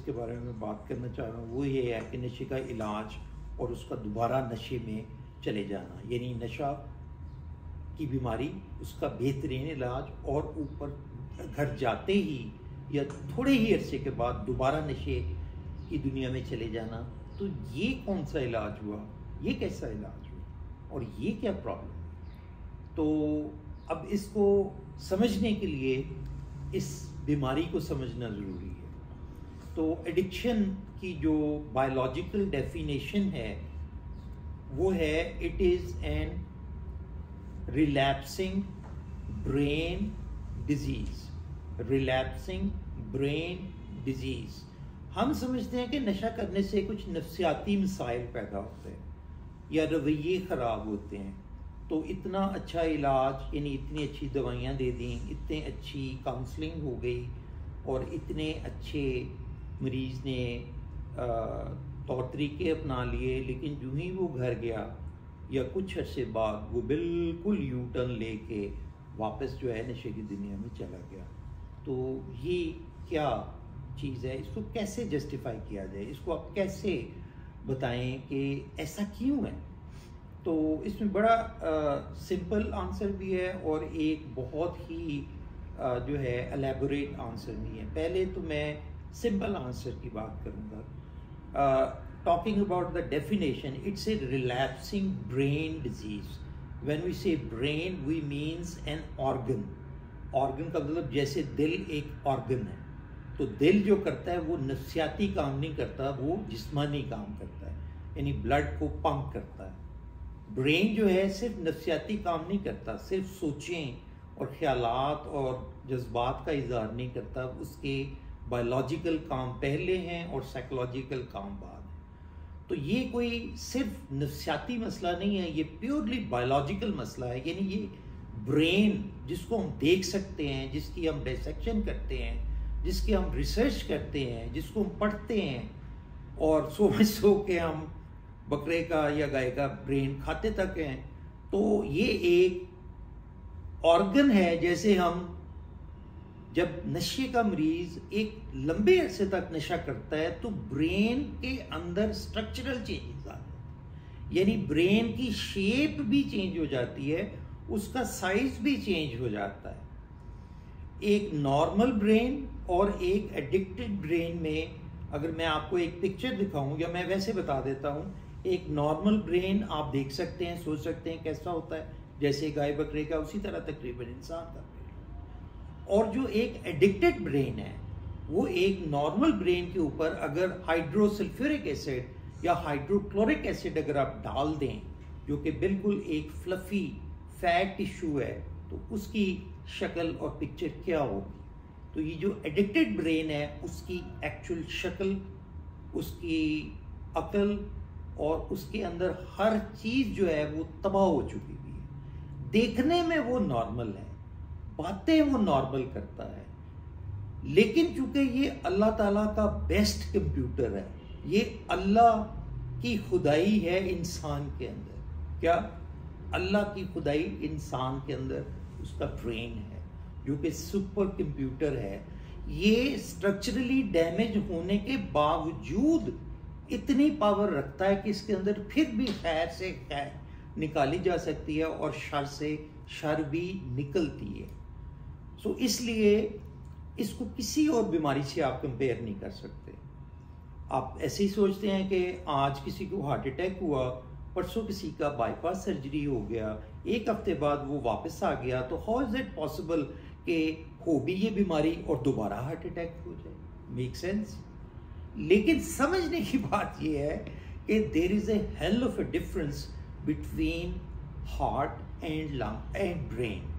जिसके बारे में मैं बात करना चाह रहा हूँ वो ये है कि नशे का इलाज और उसका दोबारा नशे में चले जाना, यानी नशा की बीमारी, उसका बेहतरीन इलाज और ऊपर घर जाते ही या थोड़े ही अरसे के बाद दोबारा नशे की दुनिया में चले जाना। तो ये कौन सा इलाज हुआ, ये कैसा इलाज हुआ और ये क्या प्रॉब्लम है? तो अब इसको समझने के लिए इस बीमारी को समझना ज़रूरी है। तो एडिक्शन की जो बायोलॉजिकल डेफिनेशन है वो है it is an relapsing brain disease. Relapsing brain disease, हम समझते हैं कि नशा करने से कुछ नफ्सियाती मसाइल पैदा होते हैं या रवैये ख़राब होते हैं, तो इतना अच्छा इलाज, यानी इतनी अच्छी दवाइयाँ दे दी, इतनी अच्छी काउंसलिंग हो गई और इतने अच्छे मरीज़ ने तौर तरीके अपना लिए, लेकिन जो ही वो घर गया या कुछ अर्से बाद वो बिल्कुल यू टर्न लेके वापस जो है नशे की दुनिया में चला गया। तो ये क्या चीज़ है, इसको कैसे जस्टिफाई किया जाए, इसको आप कैसे बताएं कि ऐसा क्यों है? तो इसमें बड़ा सिंपल आंसर भी है और एक बहुत ही जो है एलेबोरेट आंसर भी है। पहले तो मैं सिंपल आंसर की बात करूँगा। Talking about the definition, it's a relapsing brain disease. When we say brain we means an organ. Organ का मतलब जैसे दिल एक ऑर्गन है, तो दिल जो करता है वो नफ्सियाती काम नहीं करता, वो जिस्मानी काम करता है, यानी ब्लड को पंप करता है। ब्रेन जो है सिर्फ नफ्सियाती काम नहीं करता, सिर्फ सोचें और ख्यालात और जज्बात का इजहार नहीं करता, उसके बायोलॉजिकल काम पहले हैं और साइकोलॉजिकल काम बाद है। तो ये कोई सिर्फ नफ्सियाती मसला नहीं है, ये प्योरली बायोलॉजिकल मसला है। यानी ये ब्रेन जिसको हम देख सकते हैं, जिसकी हम डिसेक्शन करते हैं, जिसकी हम रिसर्च करते हैं, जिसको हम पढ़ते हैं और सो के हम बकरे का या गाय का ब्रेन खाते तक हैं, तो ये एक ऑर्गन है। जैसे हम जब नशे का मरीज एक लंबे अरसे तक नशा करता है तो ब्रेन के अंदर स्ट्रक्चरल चेंजेस आ जाते हैं, यानी ब्रेन की शेप भी चेंज हो जाती है, उसका साइज भी चेंज हो जाता है। एक नॉर्मल ब्रेन और एक एडिक्टेड ब्रेन में अगर मैं आपको एक पिक्चर दिखाऊं, या मैं वैसे बता देता हूं, एक नॉर्मल ब्रेन आप देख सकते हैं, सोच सकते हैं कैसा होता है, जैसे गाय बकरे का, उसी तरह तकरीबन इंसान का ब्रेन। और जो एक एडिक्टेड ब्रेन है वो एक नॉर्मल ब्रेन के ऊपर अगर हाइड्रोसल्फ्यूरिक एसिड या हाइड्रोक्लोरिक एसिड अगर आप डाल दें, जो कि बिल्कुल एक फ्लफी फैट टिश्यू है, तो उसकी शक्ल और पिक्चर क्या होगी? तो ये जो एडिक्टेड ब्रेन है उसकी एक्चुअल शक्ल, उसकी अकल और उसके अंदर हर चीज़ जो है वो तबाह हो चुकी हुई है। देखने में वो नॉर्मल है, बातें वो नॉर्मल करता है, लेकिन चूंकि ये अल्लाह ताला का बेस्ट कंप्यूटर है, ये अल्लाह की खुदाई है इंसान के अंदर। क्या? अल्लाह की खुदाई इंसान के अंदर उसका ब्रेन है जो कि सुपर कंप्यूटर है। ये स्ट्रक्चरली डैमेज होने के बावजूद इतनी पावर रखता है कि इसके अंदर फिर भी खैर से खैर निकाली जा सकती है और शर से शर भी निकलती है। सो इसलिए इसको किसी और बीमारी से आप कंपेयर नहीं कर सकते। आप ऐसे ही सोचते हैं कि आज किसी को हार्ट अटैक हुआ, परसों किसी का बाईपास सर्जरी हो गया, एक हफ्ते बाद वो वापस आ गया, तो हाउ इज इट पॉसिबल कि हो भी ये बीमारी और दोबारा हार्ट अटैक हो जाए? Make sense? लेकिन समझने की बात ये है कि there is a hell of a difference between heart and lung and brain.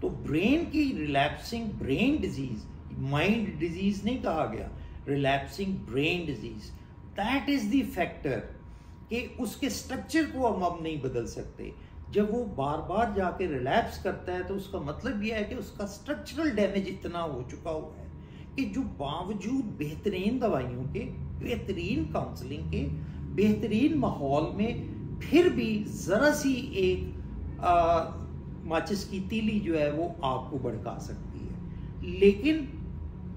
तो ब्रेन की relapsing brain disease, mind disease नहीं कहा गया, relapsing brain disease, that is the factor कि उसके स्ट्रक्चर को हम अब नहीं बदल सकते। जब वो बार बार जाके रिलैप्स करता है तो उसका मतलब यह है कि उसका स्ट्रक्चरल डैमेज इतना हो चुका हुआ है कि जो बावजूद बेहतरीन दवाइयों के, बेहतरीन काउंसलिंग के, बेहतरीन माहौल में फिर भी जरा सी एक माचिस की तीली जो है वो आग को भड़का सकती है। लेकिन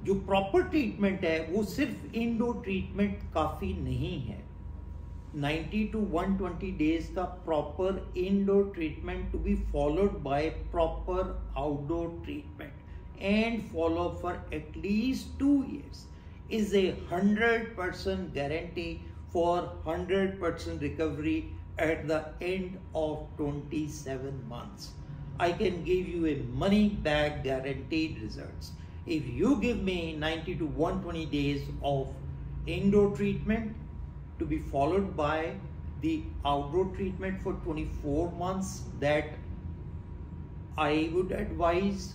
जो प्रॉपर ट्रीटमेंट है वो सिर्फ इंडोर ट्रीटमेंट काफ़ी नहीं है। 90 to 120 days का proper indoor treatment to be followed by proper outdoor treatment and follow for at least 2 years is a 100% guarantee for 100% recovery at the end of 27 months. I can give you a money back guaranteed results. If you give me 90 to 120 days of indoor treatment to be followed by the outdoor treatment for 24 months, that I would advise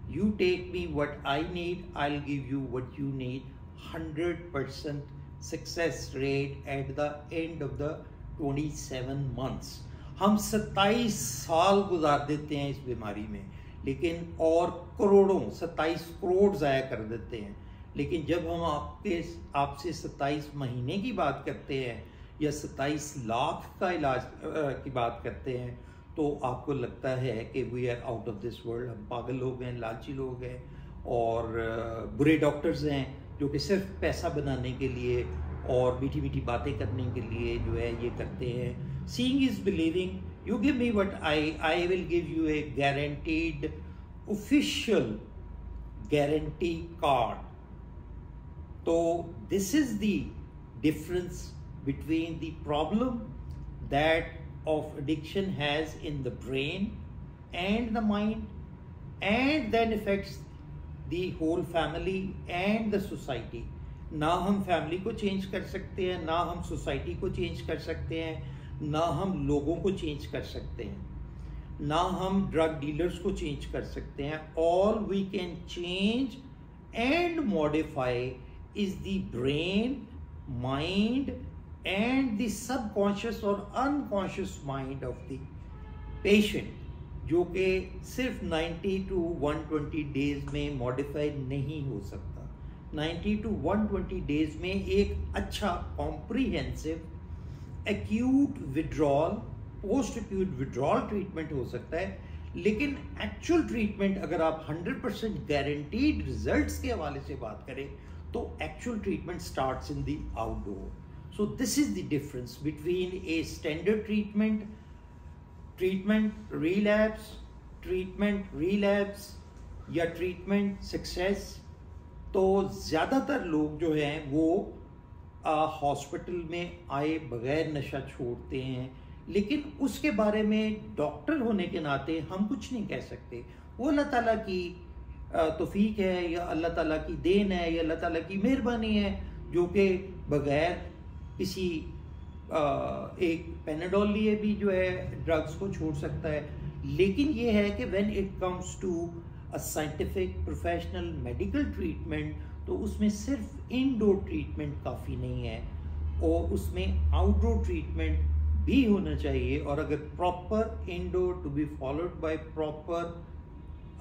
you take me what I need, I'll give you what you need. 100% success rate at the end of the 27 months. हम 27 साल गुजार देते हैं इस बीमारी में, लेकिन और करोड़ों 27 करोड़ ज़ाया कर देते हैं। लेकिन जब हम आपसे 27 महीने की बात करते हैं या 27 लाख का इलाज की बात करते हैं, तो आपको लगता है कि we are out of this world, हम पागल लोग हैं, लालची लोग हैं और बुरे डॉक्टर्स हैं जो कि सिर्फ पैसा बनाने के लिए और मीठी मीठी बातें करने के लिए जो है ये करते हैं। Seeing is believing. You give me what I will give you a guaranteed official guarantee card. तो this is the difference between the problem that of addiction has in the brain and the mind and then affects the whole family and the society. ना हम family को change कर सकते हैं, ना हम society को चेंज कर सकते हैं, ना हम लोगों को चेंज कर सकते हैं, ना हम ड्रग डीलर्स को चेंज कर सकते हैं। All we can change and modify is the brain, mind and the subconscious और unconscious mind of the patient, जो कि सिर्फ 90 to 120 days में मॉडिफाई नहीं हो सकता। 90 to 120 days में एक अच्छा comprehensive acute withdrawal, post acute withdrawal treatment हो सकता है। लेकिन एक्चुअल ट्रीटमेंट अगर आप 100% गारंटीड रिजल्ट्स के हवाले से बात करें तो actual treatment starts in the outdoor. So this is the difference between a standard treatment, relapse या treatment success। तो ज़्यादातर लोग जो हैं वो हॉस्पिटल में आए बगैर नशा छोड़ते हैं, लेकिन उसके बारे में डॉक्टर होने के नाते हम कुछ नहीं कह सकते। वो अल्लाह ताला की तौफीक है या अल्लाह ताला की देन है या अल्लाह ताला की मेहरबानी है जो कि बगैर किसी एक पेनाडोल लिए भी जो है ड्रग्स को छोड़ सकता है। लेकिन ये है कि when it comes to a scientific professional medical treatment, तो उसमें सिर्फ इनडोर ट्रीटमेंट काफ़ी नहीं है और उसमें आउटडोर ट्रीटमेंट भी होना चाहिए। और अगर proper indoor to be followed by proper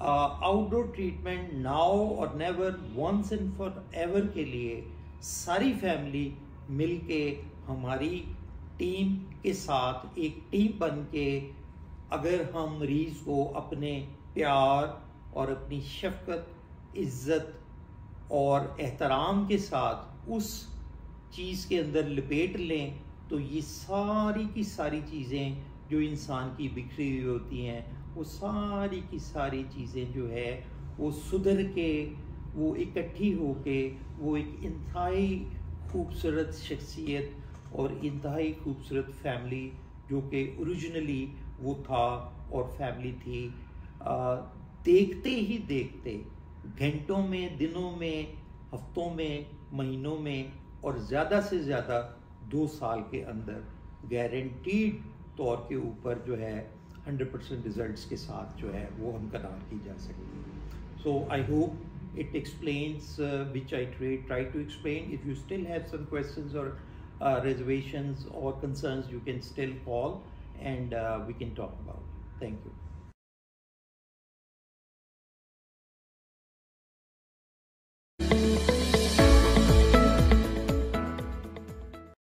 outdoor treatment now or never, once and for ever के लिए सारी फैमिली मिलके हमारी टीम के साथ एक टीम बन के अगर हम मरीज को अपने प्यार और अपनी शफकत, इज्जत और एहतराम के साथ उस चीज़ के अंदर लपेट लें, तो ये सारी की सारी चीज़ें जो इंसान की बिखरी हुई होती हैं, वो सारी की सारी चीज़ें जो है वो सुधर के, वो इकट्ठी हो के, वो एक इंतहाई खूबसूरत शख्सियत और इंतहाई खूबसूरत फैमिली जो कि ओरिजिनली वो था और फैमिली थी, देखते ही देखते घंटों में, दिनों में, हफ्तों में, महीनों में और ज़्यादा से ज़्यादा 2 साल के अंदर गारंटीड तौर के ऊपर जो है 100% रिजल्ट्स के साथ जो है वो हमकदार की जा सकती है। So I hope it explains which I try to explain. If you still have some questions or reservations or concerns, you can still call and we can talk about it. Thank you.